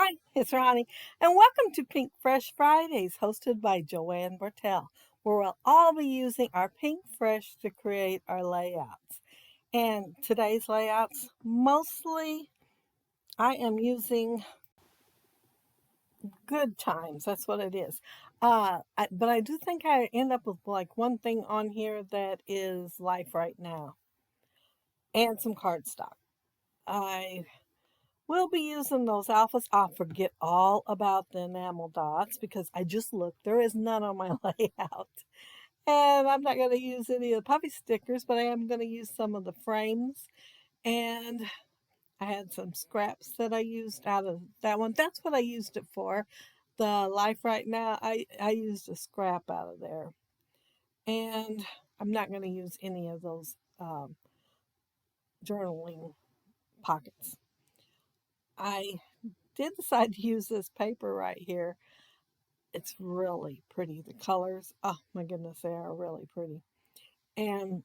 Hi, it's Ronnie, and welcome to Pinkfresh Fridays, hosted by Joanne Bertel, where we'll all be using our Pinkfresh to create our layouts. And today's layouts, mostly I am using good times. That's what it is. But I do think I end up with like one thing on here that is life right now, and some cardstock. I We'll be using those alphas. I'll forget all about the enamel dots because I just looked. There is none on my layout. And I'm not going to use any of the puffy stickers, but I am going to use some of the frames. And I had some scraps that I used out of that one. That's what I used it for. The Life Right Now, I used a scrap out of there. And I'm not going to use any of those journaling pockets. I did decide to use this paper right here. It's really pretty. The colors, oh my goodness, they are really pretty. And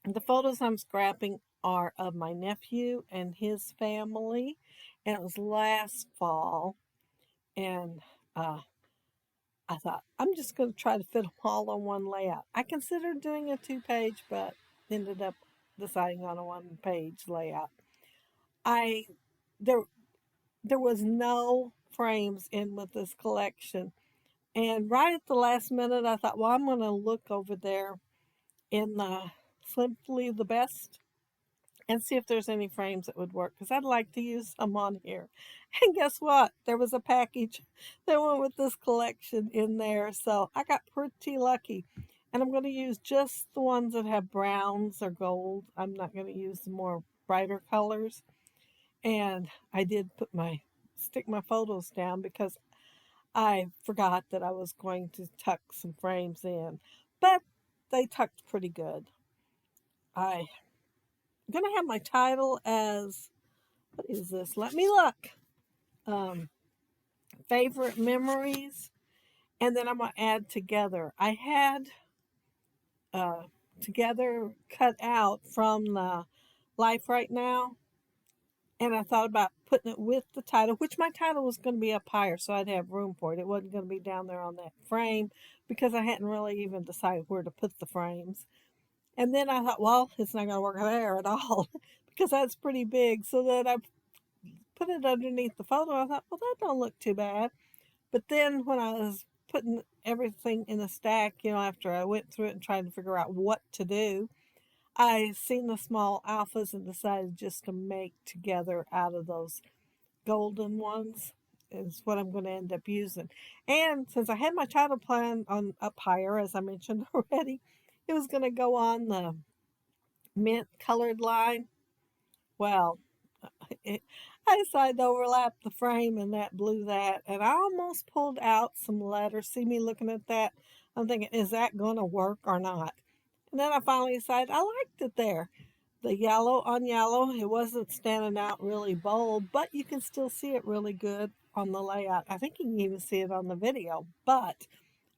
the photos I'm scrapping are of my nephew and his family. And it was last fall. And uh, I thought, I'm just going to try to fit them all on one layout. I considered doing a 2-page, but ended up deciding on a 1-page layout. I there there was no frames in with this collection. And right at the last minute, I thought, well, I'm going to look over there in the Simply the Best and see if there's any frames that would work because I'd like to use some on here. And guess what? There was a package that went with this collection in there. So I got pretty lucky. And I'm going to use just the ones that have browns or gold. I'm not going to use the more brighter colors. And I did stick my photos down because I forgot that I was going to tuck some frames in, but they tucked pretty good. I'm going to have my title as, what is this? Let me look. Um, Favorite memories, and then I'm going to add together. I had uh, together cut out from the Life Right Now, and I thought about putting it with the title, which my title was going to be up higher so I'd have room for it. It wasn't going to be down there on that frame because I hadn't really even decided where to put the frames. And then I thought, well, it's not going to work there at all because that's pretty big. So that I put it underneath the photo. I thought, well, that don't look too bad. But then when I was putting everything in a stack, after I went through it and tried to figure out what to do, I seen the small alphas and decided just to make together out of those golden ones is what I'm going to end up using. And since I had my title plan on up higher, as I mentioned already, it was going to go on the mint colored line. Well, it, I decided to overlap the frame and that blew that. And I almost pulled out some letters. See me looking at that? I'm thinking, is that going to work or not? And then I finally decided I liked it there. The yellow on yellow, it wasn't standing out really bold, but you can still see it really good on the layout. I think you can even see it on the video, but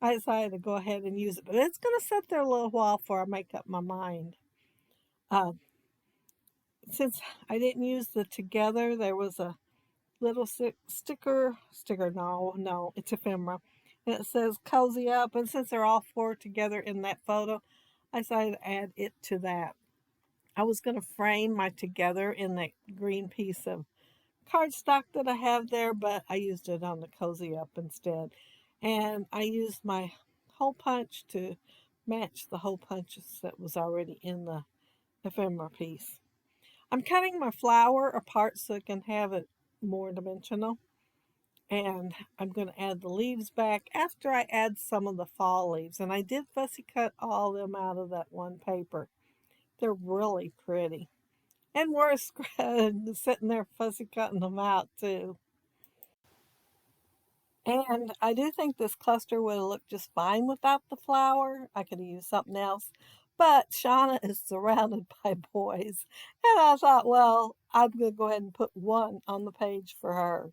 I decided to go ahead and use it. But it's going to sit there a little while before I make up my mind. Uh, since I didn't use the together, there was a little sticker, no, it's ephemera. And it says cozy up. And since they're all four together in that photo, I decided to add it to that. I was going to frame my together in that green piece of cardstock that I have there, but I used it on the cozy up instead. And I used my hole punch to match the hole punches that was already in the ephemera piece. I'm cutting my flower apart so I can have it more dimensional. And I'm going to add the leaves back after I add some of the fall leaves. And I did fussy cut all of them out of that one paper. They're really pretty. And worse, sitting there fussy cutting them out too. And I do think this cluster would have looked just fine without the flower. I could have used something else. But Shauna is surrounded by boys. And I thought, well, I'm going to go ahead and put one on the page for her.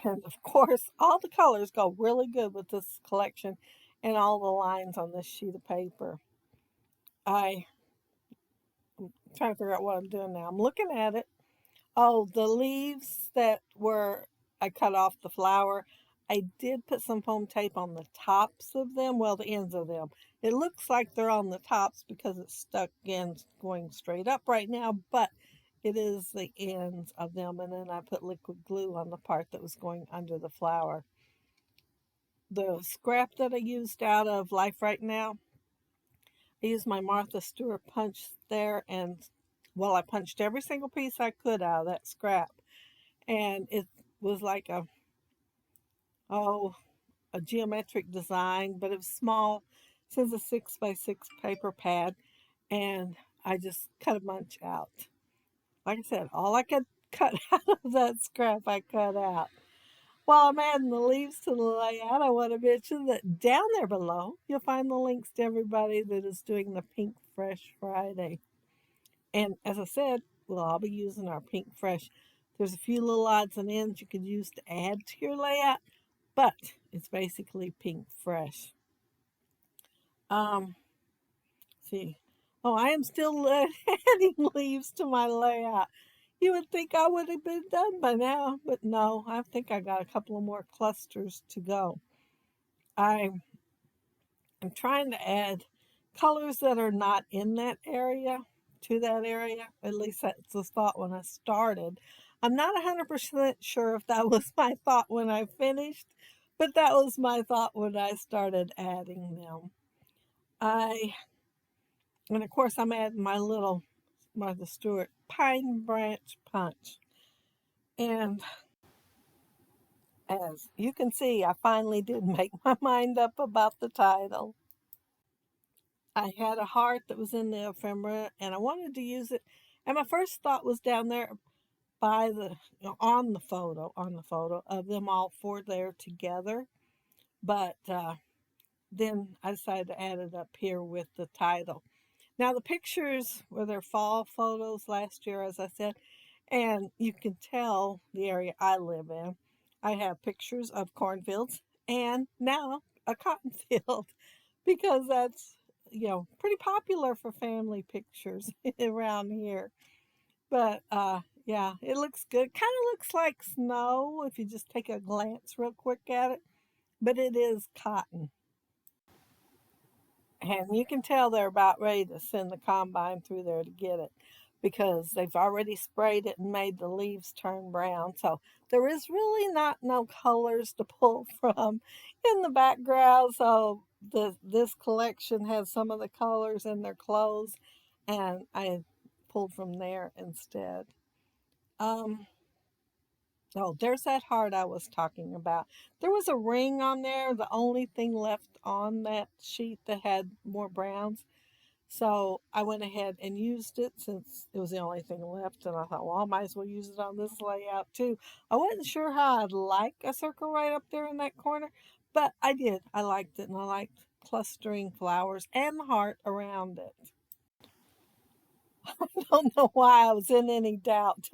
And of course, all the colors go really good with this collection and all the lines on this sheet of paper. I'm trying to figure out what I'm doing now. I'm looking at it. Oh, the leaves that were, I cut off the flower. I did put some foam tape on the tops of them, well, the ends of them. It looks like they're on the tops because it's stuck in going straight up right now, but it is the ends of them. And then I put liquid glue on the part that was going under the flower. The scrap that I used out of Life Right Now, I used my Martha Stewart punch there, and well, I punched every single piece I could out of that scrap. And it was like oh, a geometric design, but it was small. Since a 6x6 paper pad, and I just cut a bunch out. Like I said, all I could cut out of that scrap, I cut out. While I'm adding the leaves to the layout, I want to mention that down there below, you'll find the links to everybody that is doing the Pink Fresh Friday. And as I said, we'll all be using our Pinkfresh. There's a few little odds and ends you could use to add to your layout, but it's basically Pinkfresh. Um, see. Oh, I am still adding leaves to my layout. You would think I would have been done by now, but no, I think I got a couple of more clusters to go. I'm trying to add colors that are not in that area to that area. At least that's the thought when I started. I'm not 100% sure if that was my thought when I finished, but that was my thought when I started adding them. I And of course, I'm adding my little Martha Stewart pine branch punch. And as you can see, I finally did make my mind up about the title. I had a heart that was in the ephemera and I wanted to use it. And my first thought was down there by on the photo of them all four there together. But then I decided to add it up here with the title. Now, the pictures were their fall photos last year, as I said, and you can tell the area I live in. I have pictures of cornfields and now a cotton field because that's, pretty popular for family pictures around here. But yeah, it looks good. Kind of looks like snow if you just take a glance real quick at it, but it is cotton. And you can tell they're about ready to send the combine through there to get it because they've already sprayed it and made the leaves turn brown. So there is really not no colors to pull from in the background. So this collection has some of the colors in their clothes, and I pulled from there instead. Um, Oh, there's that heart I was talking about. There was a ring on there, the only thing left on that sheet that had more browns. So I went ahead and used it since it was the only thing left. And I thought, well, I might as well use it on this layout too. I wasn't sure how I'd like a circle right up there in that corner, but I did. I liked it, and I liked clustering flowers and the heart around it. I don't know why I was in any doubt.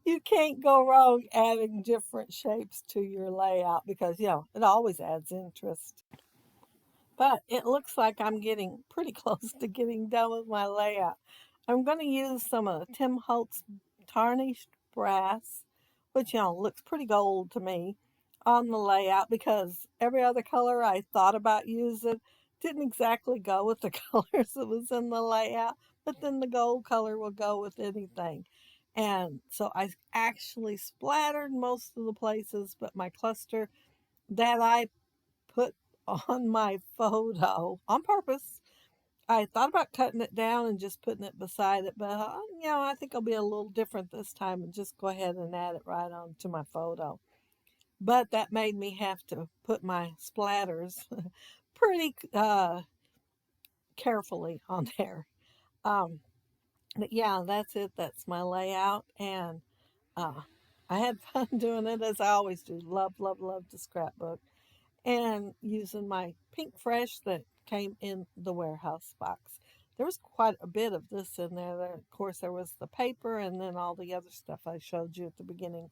You can't go wrong adding different shapes to your layout because, it always adds interest. But it looks like I'm getting pretty close to getting done with my layout. I'm going to use some of Tim Holtz tarnished brass, which, looks pretty gold to me, on the layout because every other color I thought about using didn't exactly go with the colors that was in the layout, but then the gold color will go with anything. And so I actually splattered most of the places, but my cluster that I put on my photo on purpose. I thought about cutting it down and just putting it beside it, but I think I'll be a little different this time and just go ahead and add it right onto my photo. But that made me have to put my splatters pretty carefully on there. Um, but yeah, that's it. That's my layout, and uh, I had fun doing it as I always do. Love, love, love the scrapbook. And using my Pinkfresh that came in the warehouse box. There was quite a bit of this in there. Of course, there was the paper and then all the other stuff I showed you at the beginning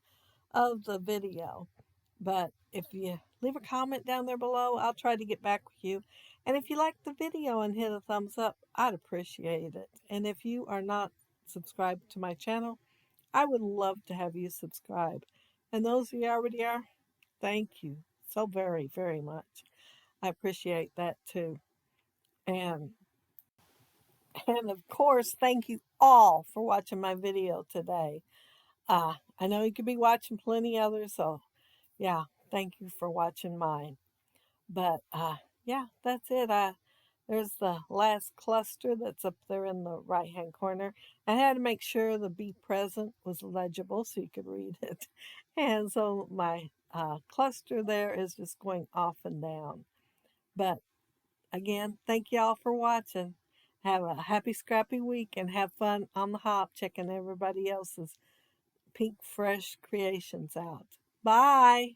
of the video. But if you leave a comment down there below, I'll try to get back with you. And if you like the video and hit a thumbs up, I'd appreciate it. And if you are not subscribed to my channel, I would love to have you subscribe. And those of you already are, thank you so very, very much. I appreciate that too. And and of course, thank you all for watching my video today. I know you could be watching plenty others, so yeah, thank you for watching mine. But yeah, that's it. There's the last cluster that's up there in the right hand corner. I had to make sure the be present was legible so you could read it. And so my cluster there is just going off and down. But again, thank y'all for watching. Have a happy, scrappy week and have fun on the hop checking everybody else's Pinkfresh creations out. Bye.